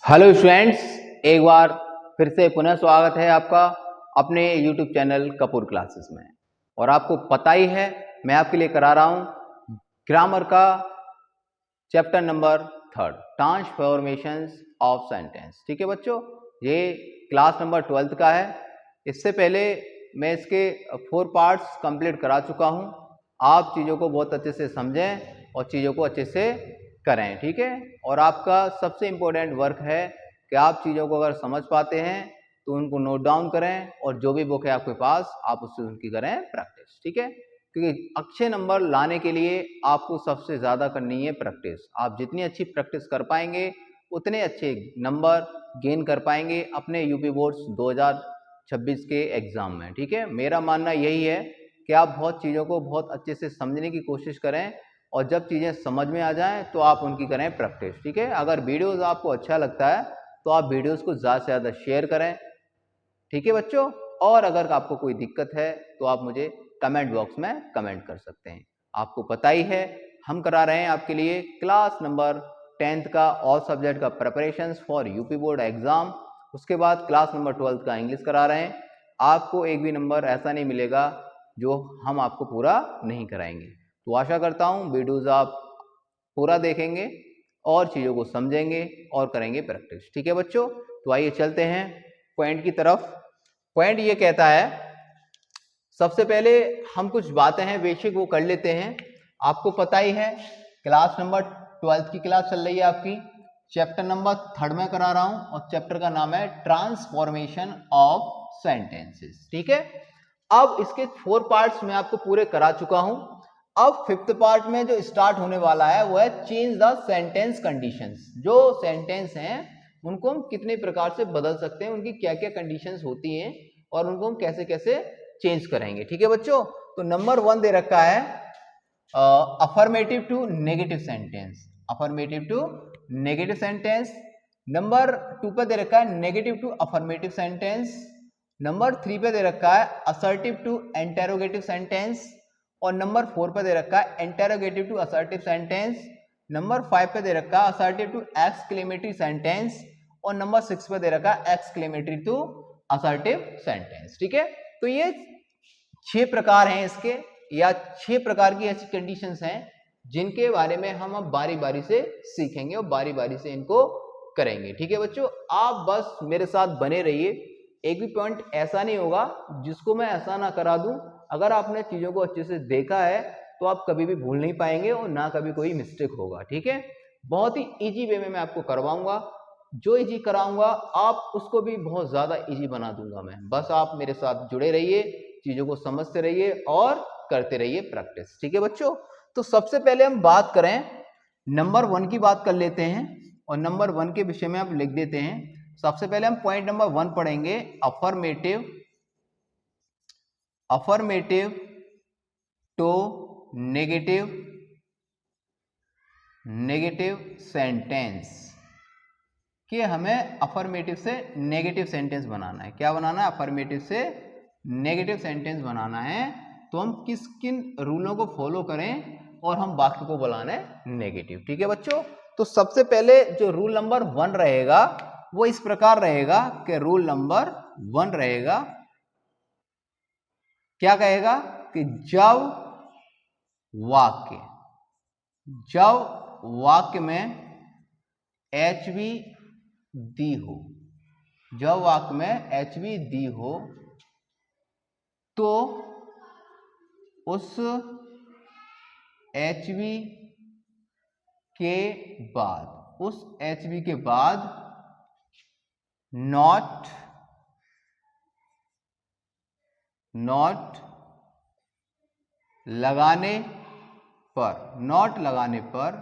Hello students, एक बार फिर से पुनः स्वागत है आपका अपने YouTube चैनल कपूर क्लासेस में। और आपको पता ही है मैं आपके लिए करा रहा हूँ ग्रामर का chapter number 3 transformations of sentence. ठीक है बच्चों, ये क्लास नंबर 12 का है। इससे पहले मैं इसके 4 पार्ट्स कंप्लीट करा चुका हूँ। आप चीज़ों को बहुत अच्छे से समझें और चीज़ों को अच्छे से करें, ठीक है। और आपका सबसे इम्पोर्टेंट वर्क है कि आप चीज़ों को अगर समझ पाते हैं तो उनको नोट डाउन करें और जो भी बुक है आपके पास आप उससे उनकी करें प्रैक्टिस, ठीक है। क्योंकि अच्छे नंबर लाने के लिए आपको सबसे ज़्यादा करनी है प्रैक्टिस। आप जितनी अच्छी प्रैक्टिस कर पाएंगे उतने अच्छे नंबर गेन कर पाएंगे अपने यूपी बोर्ड्स 2026 के एग्ज़ाम में, ठीक है। मेरा मानना यही है कि आप बहुत चीज़ों को बहुत अच्छे से समझने की कोशिश करें और जब चीज़ें समझ में आ जाएं तो आप उनकी करें प्रैक्टिस, ठीक है। अगर वीडियोस आपको अच्छा लगता है तो आप वीडियोस को ज़्यादा से ज़्यादा शेयर करें, ठीक है बच्चों। और अगर आपको कोई दिक्कत है तो आप मुझे कमेंट बॉक्स में कमेंट कर सकते हैं। आपको पता ही है हम करा रहे हैं आपके लिए क्लास नंबर 10th का ऑल सब्जेक्ट का preparations for UP board exam. उसके बाद क्लास नंबर 12th का इंग्लिश करा रहे हैं। आपको एक भी नंबर ऐसा नहीं मिलेगा जो हम आपको पूरा नहीं कराएंगे। तो आशा करता हूँ वीडियोज़ आप पूरा देखेंगे और चीज़ों को समझेंगे और करेंगे प्रैक्टिस, ठीक है बच्चों। तो आइए चलते हैं पॉइंट की तरफ। पॉइंट ये कहता है, सबसे पहले हम कुछ बातें हैं बेसिक वो कर लेते हैं। आपको पता ही है क्लास नंबर 12th की क्लास चल रही है आपकी, चैप्टर नंबर 3 में करा रहा हूं और चैप्टर का नाम है ट्रांसफॉर्मेशन ऑफ सेंटेंसेस, ठीक है। अब इसके 4 पार्ट्स मैं आपको पूरे करा चुका हूं। अब 5th पार्ट में जो स्टार्ट होने वाला है वो है चेंज द सेंटेंस कंडीशंस। जो सेंटेंस हैं उनको हम कितने प्रकार से बदल सकते हैं, उनकी क्या क्या कंडीशंस होती हैं और उनको हम कैसे कैसे चेंज करेंगे, ठीक है बच्चों। तो नंबर 1 दे रखा है affirmative to negative sentence, affirmative to negative sentence. Number 2 पे दे रखा है negative to affirmative sentence. Number 3 पे दे रखा है असर्टिव टू इंटेरोगेटिव सेंटेंस और नंबर 4 पे दे रखा है interrogative to assertive sentence. Number 5 पे दे रखा है असर्टिव टू एक्सक्लेमेटरी सेंटेंस और नंबर 6 पे दे रखा है एक्सक्लेमेटरी टू असर्टिव सेंटेंस, ठीक है। तो ये 6 प्रकार हैं इसके, या 6 प्रकार की ऐसी कंडीशंस हैं जिनके बारे में हम अब बारी बारी से सीखेंगे और बारी बारी से इनको करेंगे, ठीक है बच्चों। आप बस मेरे साथ बने रहिए, एक भी पॉइंट ऐसा नहीं होगा जिसको मैं ऐसा ना करा दूं। अगर आपने चीजों को अच्छे से देखा है तो आप कभी भी भूल नहीं पाएंगे और ना कभी कोई मिस्टेक होगा, ठीक है। बहुत ही इजी वे में मैं आपको करवाऊंगा, जो इजी कराऊंगा आप उसको भी बहुत ज्यादा इजी बना दूंगा मैं। बस आप मेरे साथ जुड़े रहिए, चीजों को समझते रहिए और करते रहिए प्रैक्टिस, ठीक है बच्चों। तो सबसे पहले हम बात करें नंबर 1 की बात कर लेते हैं और नंबर 1 के विषय में आप लिख देते हैं। सबसे पहले हम पॉइंट नंबर 1 पढ़ेंगे, affirmative, affirmative to negative, negative sentence कि हमें अफर्मेटिव से नेगेटिव सेंटेंस बनाना है। क्या बनाना है? अफर्मेटिव से नेगेटिव सेंटेंस बनाना है। तो हम किस किन रूलों को फॉलो करें और हम वाक्य को बनाना है नेगेटिव, ठीक है बच्चों। तो सबसे पहले जो रूल नंबर 1 रहेगा वो इस प्रकार रहेगा कि रूल नंबर 1 रहेगा, क्या कहेगा कि जब वाक्य में HV दी हो, जब वाक्य में HV दी हो तो उस HV के बाद, उस HV के बाद नॉट लगाने पर, नॉट लगाने पर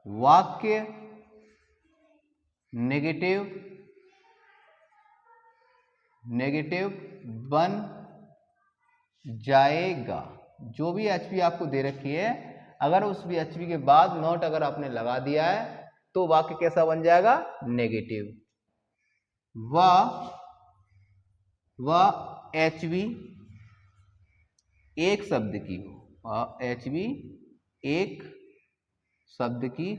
वाक्य नेगेटिव बन जाएगा। जो भी HV आपको दे रखी है, अगर उस भी HV के बाद नॉट अगर आपने लगा दिया है तो वाक्य कैसा बन जाएगा? नेगेटिव। वह HV एक शब्द की हो, HV एक शब्द की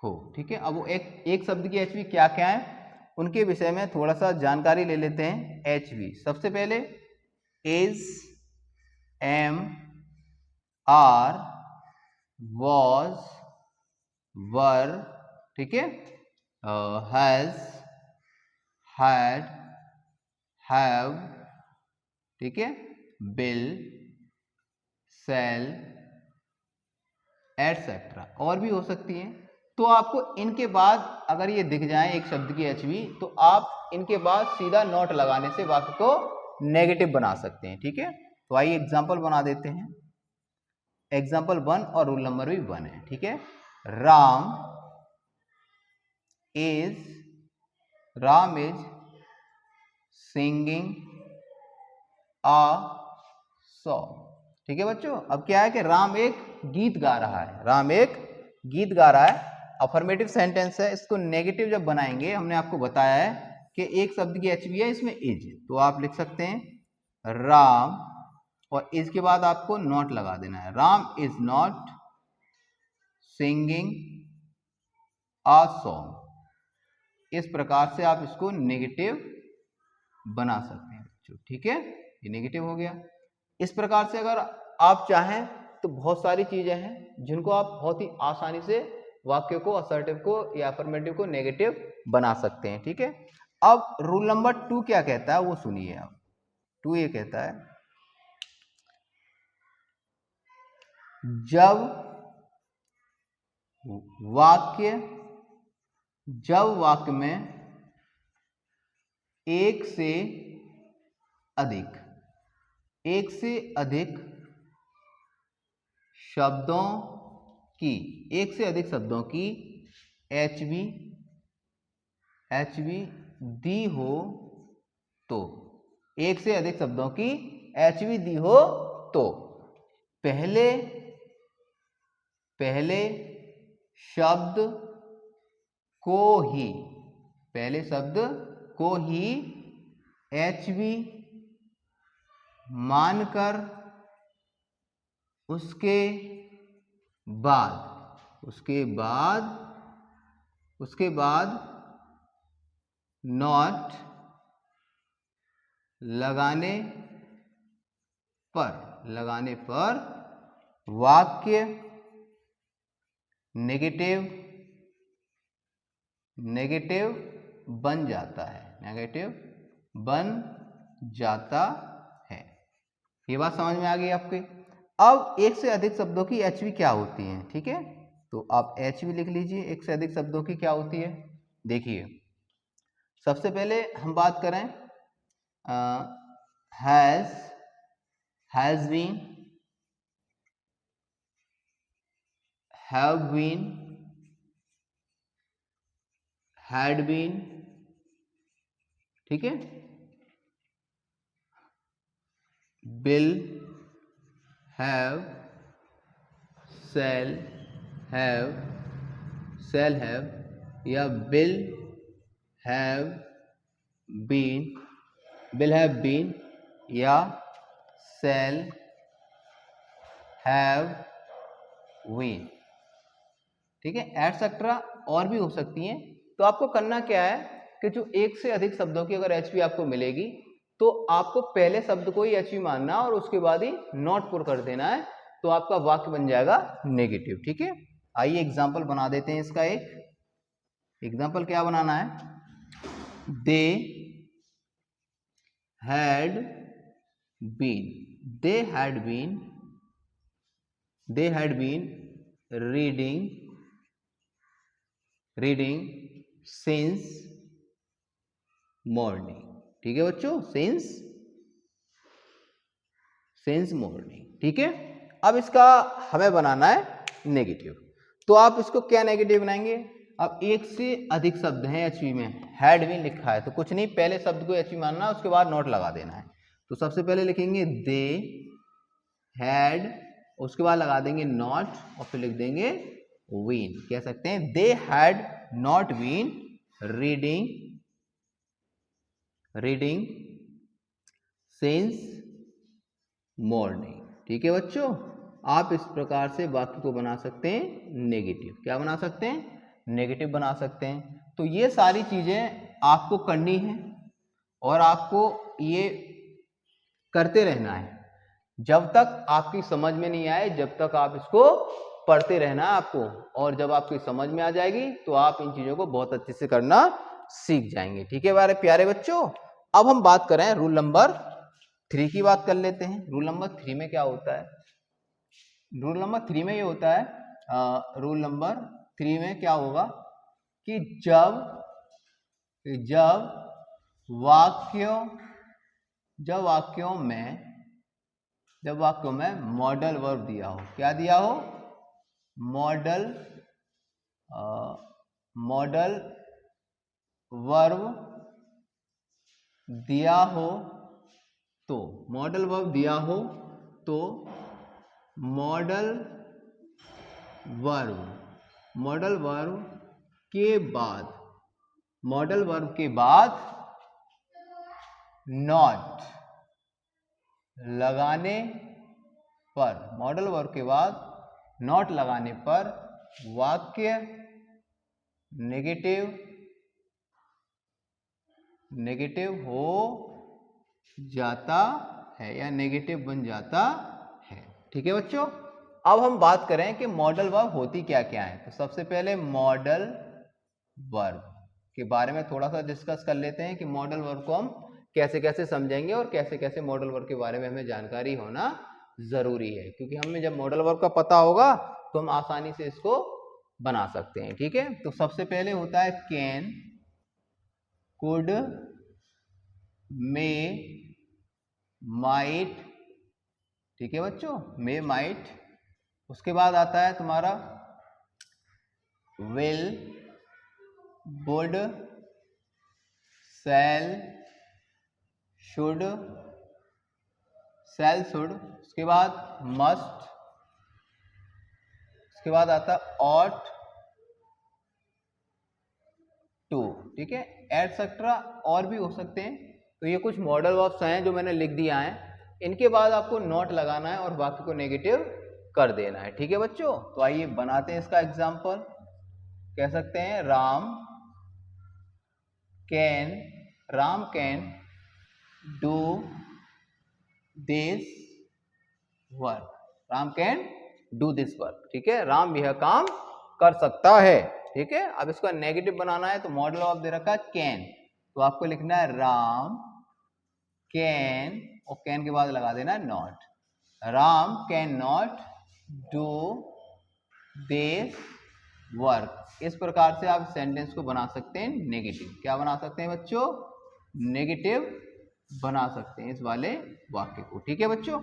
हो। ठीक है, अब वो एक शब्द की एचवी क्या क्या है उनके विषय में थोड़ा सा जानकारी ले लेते हैं। एचवी सबसे पहले इज, एम, आर, वॉज, वर, ठीक है, हैज, हैड, हैव, ठीक है, बिल, सेल, एटसेट्रा, और भी हो सकती हैं। तो आपको इनके बाद अगर ये दिख जाए एक शब्द की एचवी तो आप इनके बाद सीधा नॉट लगाने से वाक्य को नेगेटिव बना सकते हैं। ठीक है, तो आइए एग्जांपल बना देते हैं। एग्जांपल 1 और रूल नंबर भी 1 है। ठीक है, Ram is singing a song. ठीक है बच्चों, अब क्या है कि राम एक गीत गा रहा है, राम एक गीत गा रहा है। अफर्मेटिव सेंटेंस है, इसको नेगेटिव जब बनाएंगे हमने आपको बताया है कि एक शब्द की एचवी है इसमें इज, तो आप लिख सकते हैं राम और इज के बाद आपको नॉट लगा देना है। Ram is not singing a song. इस प्रकार से आप इसको नेगेटिव बना सकते हैं बच्चों। ठीक है, ये नेगेटिव हो गया। इस प्रकार से अगर आप चाहें तो बहुत सारी चीजें हैं जिनको आप बहुत ही आसानी से वाक्य को, असर्टिव को या अफर्मेटिव को नेगेटिव बना सकते हैं। ठीक है, अब रूल नंबर 2 क्या कहता है वो सुनिए। अब 2 ये कहता है जब वाक्य में एक से अधिक शब्दों की एचवी दी हो तो, एक से अधिक शब्दों की एचवी दी हो तो पहले शब्द को ही एचवी मानकर उसके बाद नॉट लगाने पर वाक्य नेगेटिव बन जाता है। ये बात समझ में आ गई आपके। अब एक से अधिक शब्दों की एचवी क्या होती है। ठीक है, तो आप एचवी लिख लीजिए। एक से अधिक शब्दों की क्या होती है, देखिए सबसे पहले हम बात करें has been, have been, had been. ठीक है, will have, shall have या will have been या shall have been। ठीक है, एटसेट्रा और भी हो सकती हैं। तो आपको करना क्या है कि जो एक से अधिक शब्दों की अगर एचवी आपको मिलेगी तो आपको पहले शब्द को ही एचवी मानना और उसके बाद ही नॉट पुट कर देना है, तो आपका वाक्य बन जाएगा नेगेटिव। ठीक है, आइए एग्जाम्पल बना देते हैं इसका। एक एग्जाम्पल क्या बनाना है, they had been reading since morning. ठीक है बच्चों, सिंस मॉर्निंग। ठीक है, अब इसका हमें बनाना है नेगेटिव। तो आप इसको क्या नेगेटिव बनाएंगे, अब एक से अधिक शब्द हैं एचवी में, हैड बीन लिखा है तो कुछ नहीं, पहले शब्द को एचवी मानना है, उसके बाद नॉट लगा देना है। तो सबसे पहले लिखेंगे दे हैड, उसके बाद लगा देंगे नॉट और फिर लिख देंगे वीन। कह सकते हैं they had not been reading since morning. ठीक है बच्चों, आप इस प्रकार से वाक्य को बना सकते हैं नेगेटिव। क्या बना सकते हैं, नेगेटिव बना सकते हैं। तो ये सारी चीजें आपको करनी है और आपको ये करते रहना है जब तक आपकी समझ में नहीं आए, जब तक आप इसको पढ़ते रहना है आपको। और जब आपकी समझ में आ जाएगी तो आप इन चीजों को बहुत अच्छे से करना सीख जाएंगे। ठीक है मेरे प्यारे बच्चों, अब हम बात करें रूल नंबर 3 की बात कर लेते हैं। रूल नंबर 3 में क्या होता है? रूल नंबर 3 में ये होता है, रूल नंबर 3 में क्या होगा कि जब वाक्यों में मॉडल वर्ब दिया हो, क्या दिया हो? मॉडल वर्ब दिया हो तो मॉडल वर्ब मॉडल वर्ब के बाद नॉट लगाने पर वाक्य नेगेटिव हो जाता है या नेगेटिव बन जाता है। ठीक है बच्चों, अब हम बात करें कि मॉडल वर्ब होती क्या क्या है। तो सबसे पहले मॉडल वर्ब के बारे में थोड़ा सा डिस्कस कर लेते हैं कि मॉडल वर्ब को हम कैसे कैसे समझेंगे और कैसे कैसे मॉडल वर्ब के बारे में हमें जानकारी होना जरूरी है, क्योंकि हमें जब मॉडल वर्ब का पता होगा तो हम आसानी से इसको बना सकते हैं। ठीक है, तो सबसे पहले होता है कैन, कुड, मे, माइट। ठीक है बच्चों, मे, माइट। उसके बाद आता है तुम्हारा विल, वुड, शैल, शुड। उसके बाद मस्ट। उसके बाद आता है ऑट, टू। ठीक है, एटसेट्रा और भी हो सकते हैं। तो ये कुछ मॉडल वर्ब्स हैं जो मैंने लिख दिया है। इनके बाद आपको नॉट लगाना है और वाक्य को नेगेटिव कर देना है। ठीक है बच्चों, तो आइए बनाते हैं इसका एग्जाम्पल। कह सकते हैं Ram can do this work. Ram can do this work. ठीक है, राम यह काम कर सकता है। ठीक है, अब इसका नेगेटिव बनाना है तो मॉडल ऑफ दे रखा है कैन, तो आपको लिखना है राम कैन और कैन के बाद लगा देना है not. Ram can not do this work. इस प्रकार से आप सेंटेंस को बना सकते हैं नेगेटिव। क्या बना सकते हैं बच्चों? नेगेटिव बना सकते हैं इस वाले वाक्य को। ठीक है बच्चों,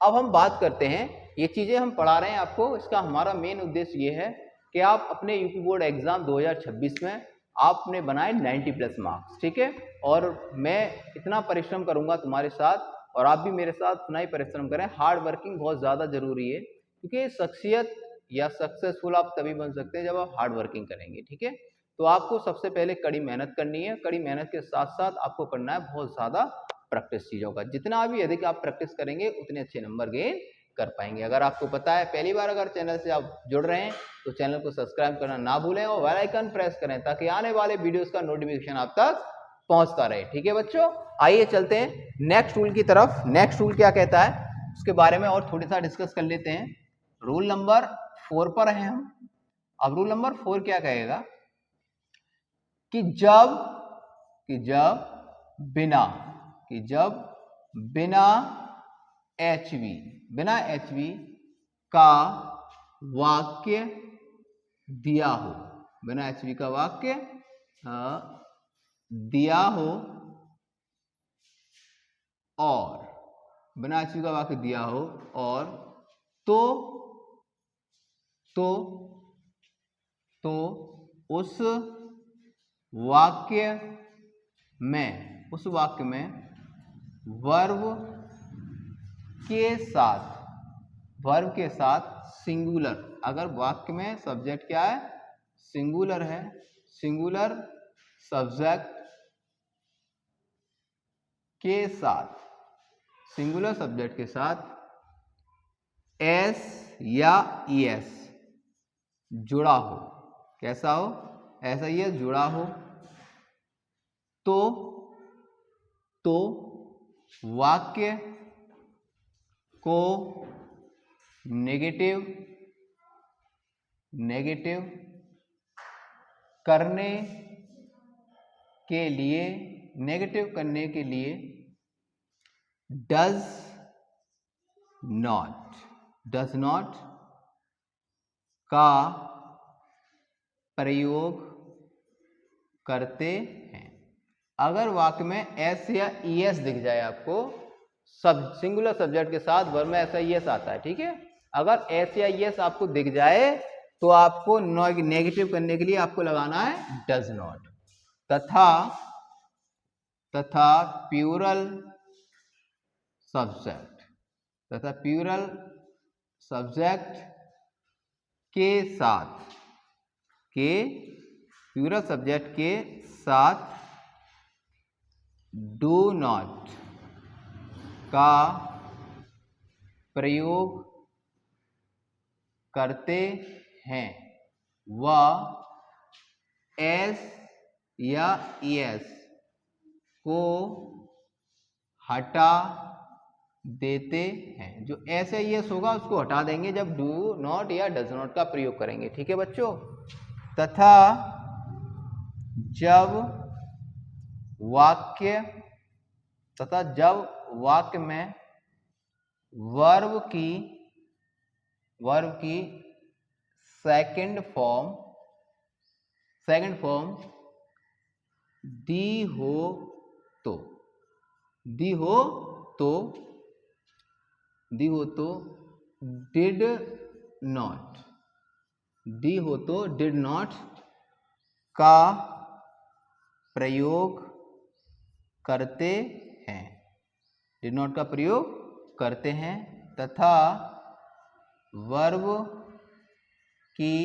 अब हम बात करते हैं, ये चीजें हम पढ़ा रहे हैं आपको, इसका हमारा मेन उद्देश्य ये है कि आप अपने यूपी बोर्ड एग्जाम 2026 में आपने बनाए 90+ मार्क्स। ठीक है, और मैं इतना परिश्रम करूंगा तुम्हारे साथ और आप भी मेरे साथ उतना ही परिश्रम करें। हार्ड वर्किंग बहुत ज्यादा जरूरी है, क्योंकि शख्सियत या सक्सेसफुल आप तभी बन सकते हैं जब आप हार्ड वर्किंग करेंगे। ठीक है, तो आपको सबसे पहले कड़ी मेहनत करनी है। कड़ी मेहनत के साथ साथ आपको करना है बहुत ज्यादा प्रैक्टिस चीजों का। जितना भी अधिक आप प्रैक्टिस करेंगे उतने अच्छे नंबर गेन कर पाएंगे। अगर आपको पता है, पहली बार अगर चैनल से आप जुड़ रहे हैं तो चैनल को सब्सक्राइब करना ना भूलें और बेल आइकन प्रेस करें ताकि आने वाले वीडियोस का नोटिफिकेशन आप तक पहुंचता रहे। ठीक है बच्चों, आइए चलते हैं नेक्स्ट रूल की तरफ। नेक्स्ट रूल क्या कहता है उसके बारे में और थोड़ी सा डिस्कस कर लेते हैं। रूल नंबर 4 पर हैं हम। अब रूल नंबर 4 क्या कहेगा कि जब बिना HV का वाक्य दिया हो, बिना HV का वाक्य दिया हो और बिना HV का वाक्य दिया हो और तो उस वाक्य में वर्ब के साथ सिंगुलर, अगर वाक्य में सब्जेक्ट क्या है? सिंगुलर है, सिंगुलर सब्जेक्ट के साथ एस या ईएस जुड़ा हो, कैसा हो, ऐसा ही है, जुड़ा हो। तो वाक्य को नेगेटिव करने के लिए, नेगेटिव करने के लिए डज नॉट का प्रयोग करते हैं। अगर वाक्य में एस या ईएस दिख जाए आपको, सब सिंगुलर सब्जेक्ट के साथ वर्ब में ऐसा ईएस आता है, ठीक है। अगर एस या ईएस आपको दिख जाए तो आपको नेगेटिव करने के लिए आपको लगाना है डज नॉट। तथा प्लूरल सब्जेक्ट के साथ डू नॉट का प्रयोग करते हैं। वह एस या ईएस को हटा देते हैं। जो एस या ईएस होगा उसको हटा देंगे जब डू नॉट या डज नॉट का प्रयोग करेंगे, ठीक है बच्चों। तथा जब वाक्य में वर्ब की सेकंड फॉर्म दी हो तो डिड नॉट का प्रयोग करते हैं। तथा वर्ब की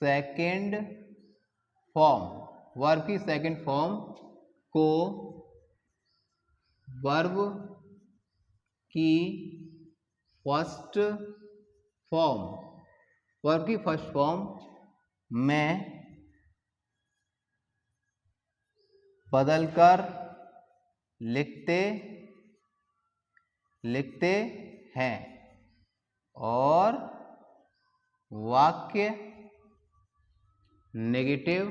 सेकंड फॉर्म को वर्ब की फर्स्ट फॉर्म में बदलकर लिखते हैं और वाक्य नेगेटिव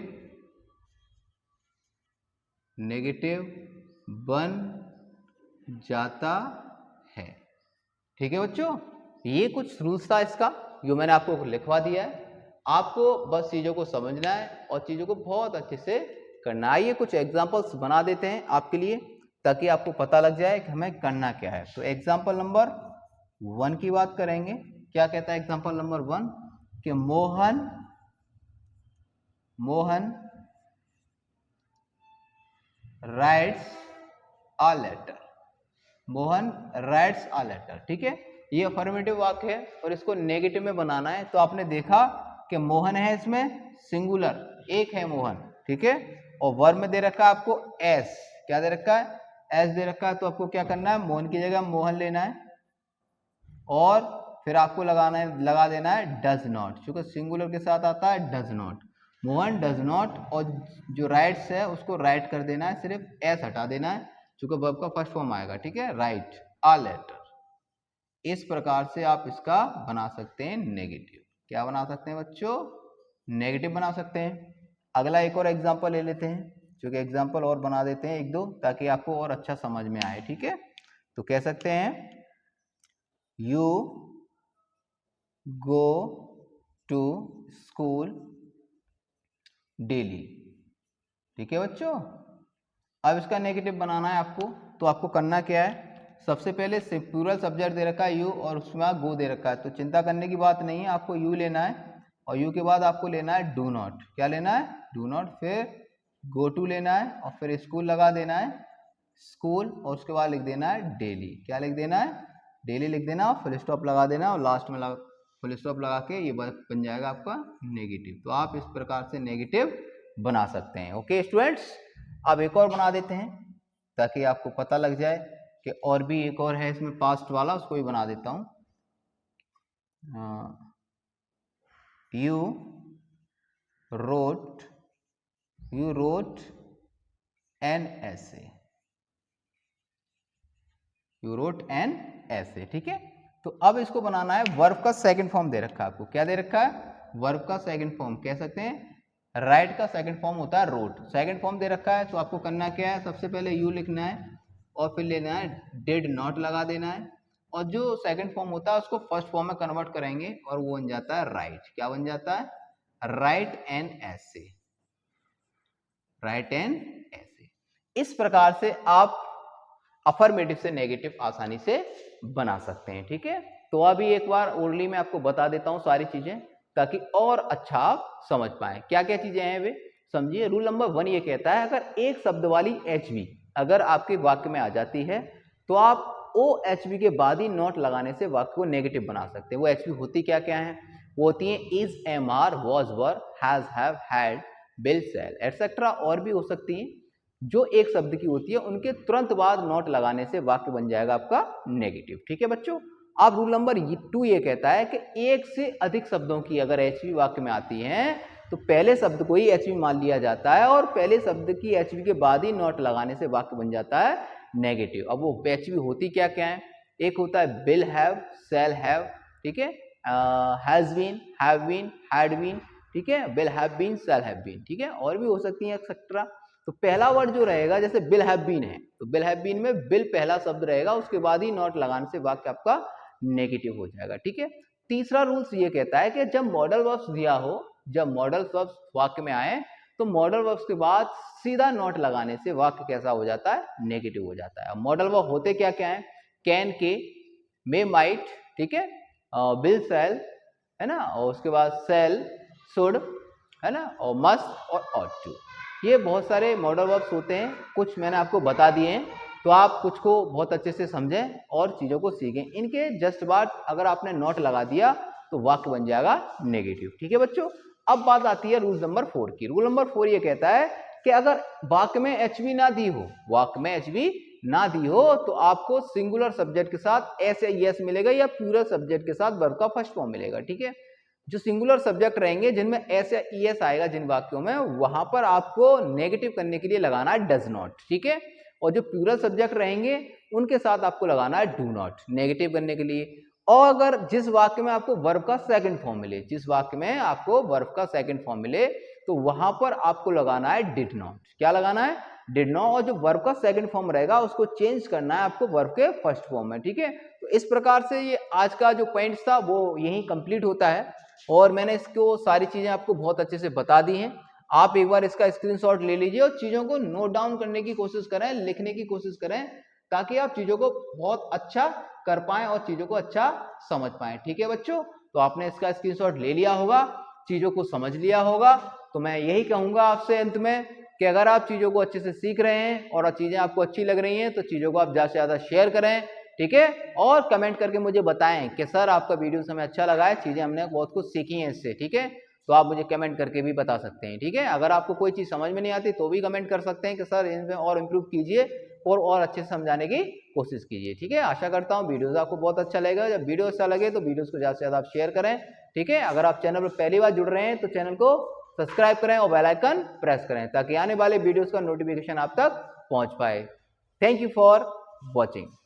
बन जाता है, ठीक है बच्चों। ये कुछ रूल्स था इसका, जो मैंने आपको लिखवा दिया है। आपको बस चीज़ों को समझना है और चीज़ों को बहुत अच्छे से करना है। ये कुछ एग्जांपल्स बना देते हैं आपके लिए, ताकि आपको पता लग जाए कि हमें करना क्या है। तो एग्जांपल नंबर 1 की बात करेंगे। क्या कहता है एग्जांपल नंबर 1 कि मोहन राइट्स अ लेटर। ठीक है, ये अफर्मेटिव वाक्य है और इसको नेगेटिव में बनाना है। तो आपने देखा कि मोहन है, इसमें सिंगुलर एक है मोहन, ठीक है। और वर्ब में दे रखा है आपको एस, क्या दे रखा है, एस दे रखा है। तो आपको क्या करना है, मोहन की जगह मोहन लेना है और फिर आपको लगा देना है डज नॉट, क्योंकि सिंगुलर के साथ आता है does not. Mohan does not, और जो राइट्स है उसको राइट कर देना है, सिर्फ एस हटा देना है क्योंकि वर्ब का फर्स्ट फॉर्म आएगा, ठीक है, राइट अ लेटर। इस प्रकार से आप इसका बना सकते हैं नेगेटिव। क्या बना सकते हैं बच्चों, नेगेटिव बना सकते हैं। अगला एक और एग्जांपल ले लेते हैं, क्योंकि एग्जांपल और बना देते हैं एक दो, ताकि आपको और अच्छा समझ में आए, ठीक है। तो कह सकते हैं you go to school daily, ठीक है बच्चों। अब इसका नेगेटिव बनाना है आपको, तो आपको करना क्या है, सबसे पहले प्लूरल सब्जेक्ट दे रखा है यू और उसमें गो दे रखा है, तो चिंता करने की बात नहीं है, आपको यू लेना है और यू के बाद आपको लेना है डू नॉट। क्या लेना है, डू नॉट, फिर गो टू लेना है और फिर स्कूल लगा देना है, स्कूल, और उसके बाद लिख देना है डेली। क्या लिख देना है, डेली लिख देना और फुल स्टॉप लगा देना, और लास्ट में फुल स्टॉप लगा के ये बन जाएगा आपका नेगेटिव। तो आप इस प्रकार से नेगेटिव बना सकते हैं। ओके स्टूडेंट्स, अब एक और बना देते हैं ताकि आपको पता लग जाए कि और भी एक और है इसमें पास्ट वाला, उसको भी बना देता हूं। You wrote, you wrote an essay, you wrote an essay, ठीक है। तो अब इसको बनाना है, वर्ब का सेकंड फॉर्म दे रखा है आपको, क्या दे रखा है, वर्ब का सेकंड फॉर्म कह सकते हैं, राइट का सेकंड फॉर्म होता है रोट, सेकंड फॉर्म दे रखा है। तो आपको करना क्या है, सबसे पहले यू लिखना है और फिर लेना है डिड नॉट लगा देना है, और जो सेकंड फॉर्म होता है उसको फर्स्ट फॉर्म में कन्वर्ट करेंगे और वो बन जाता है राइट, क्या बन जाता है, राइट एन ऐसे, राइट एन ऐसे। इस प्रकार से आप अफर्मेटिव से नेगेटिव आसानी से बना सकते हैं, ठीक है। तो अभी एक बार ओरली में आपको बता देता हूं सारी चीजें, ताकि और अच्छा आप समझ पाए क्या क्या चीजें हैं वे समझिए। रूल नंबर 1 ये कहता है, अगर एक शब्द वाली HV अगर आपके वाक्य में आ जाती है तो आप OHV के बाद ही नॉट लगाने से वाक्य को नेगेटिव बना सकते हैं। वो HV होती क्या क्या है, वो होती है is, am are, was, were, has, have, had, will, shall etcetera, और भी हो सकती हैं जो एक शब्द की होती है, उनके तुरंत बाद नॉट लगाने से वाक्य बन जाएगा आपका नेगेटिव, ठीक है बच्चों। अब रूल नंबर 2 ये कहता है कि एक से अधिक शब्दों की अगर HV वाक्य में आती हैं तो पहले शब्द को ही HV मान लिया जाता है और पहले शब्द की HV के बाद ही नॉट लगाने से वाक्य बन जाता है नेगेटिव। अब वो HV होती क्या क्या है, एक होता है विल हैव, शैल हैव, ठीक है, has been, have been, had been, ठीक है, will have been, shall have been, ठीक है, और भी हो सकती है एक्सेट्रा। तो पहला वर्ड जो रहेगा, जैसे विल हैव बीन है तो विल हैव बीन में विल पहला शब्द रहेगा, उसके बाद ही नॉट लगाने से वाक्य आपका नेगेटिव हो जाएगा, ठीक है। तीसरा रूल्स ये कहता है कि जब मॉडल वर्ब्स दिया हो, जब मॉडल वर्ब्स वाक्य में आए तो मॉडल वर्ब्स के बाद सीधा नॉट लगाने से वाक्य कैसा हो जाता है, नेगेटिव हो जाता है। मॉडल वर्ब होते क्या क्या है, कैन के, मे, माइट, ठीक है, विल, शैल, है ना, और उसके बाद शैल, शुड, है ना, और मस्ट और ऑट टू, ये बहुत सारे मॉडल वर्ब्स होते हैं, कुछ मैंने आपको बता दिए हैं, तो आप कुछ को बहुत अच्छे से समझें और चीज़ों को सीखें। इनके जस्ट बाद अगर आपने नॉट लगा दिया तो वाक्य बन जाएगा नेगेटिव, ठीक है बच्चों। अब बात आती है रूल नंबर 4 की। रूल नंबर 4 ये कहता है कि अगर वाक्य में HV ना दी हो, वाक्य में HV ना दी हो तो आपको सिंगुलर सब्जेक्ट के साथ एस या ईएस मिलेगा या प्लूरल सब्जेक्ट के साथ वर्ब का फर्स्ट फॉर्म मिलेगा, ठीक है। जो सिंगुलर सब्जेक्ट रहेंगे जिनमें एस या ईएस आएगा जिन वाक्यों में, वहां पर आपको नेगेटिव करने के लिए लगाना है डज नॉट, ठीक है, और जो प्लूरल सब्जेक्ट रहेंगे उनके साथ आपको लगाना है डू नॉट नेगेटिव करने के लिए। और अगर जिस वाक्य में आपको वर्ब का सेकंड फॉर्म मिले, जिस वाक्य में आपको वर्ब का सेकंड फॉर्म मिले तो वहां पर आपको लगाना है डिड नॉट, क्या लगाना है, डिड नॉट, और जो वर्ब का सेकंड फॉर्म रहेगा उसको चेंज करना है आपको वर्ब के फर्स्ट फॉर्म में, ठीक है। तो इस प्रकार से ये आज का जो पॉइंट्स था वो यही कंप्लीट होता है और मैंने इसको सारी चीजें आपको बहुत अच्छे से बता दी हैं। आप एक बार इसका स्क्रीनशॉट ले लीजिए और चीजों को नोट डाउन करने की कोशिश करें, लिखने की कोशिश करें, ताकि आप चीजों को बहुत अच्छा कर पाएं और चीजों को अच्छा समझ पाएं, ठीक है बच्चों। तो आपने इसका स्क्रीनशॉट ले लिया होगा, चीजों को समझ लिया होगा, तो मैं यही कहूंगा आपसे अंत में कि अगर आप चीजों को अच्छे से सीख रहे हैं और चीजें आपको अच्छी लग रही हैं तो चीजों को आप ज्यादा से ज्यादा शेयर करें, ठीक है, और कमेंट करके मुझे बताएं कि सर आपका वीडियो हमें अच्छा लगा है, चीजें हमने बहुत कुछ सीखी हैं इससे, ठीक है। तो आप मुझे कमेंट करके भी बता सकते हैं, ठीक है। अगर आपको कोई चीज समझ में नहीं आती तो भी कमेंट कर सकते हैं कि सर इनमें और इम्प्रूव कीजिए और अच्छे से समझाने की कोशिश कीजिए, ठीक है। आशा करता हूँ वीडियोस आपको बहुत अच्छा लगेगा। जब वीडियो अच्छा लगे तो वीडियोस को ज़्यादा से ज़्यादा आप शेयर करें, ठीक है। अगर आप चैनल पर पहली बार जुड़ रहे हैं तो चैनल को सब्सक्राइब करें और बेल आइकन प्रेस करें ताकि आने वाले वीडियोस का नोटिफिकेशन आप तक पहुंच पाए। Thank you for watching.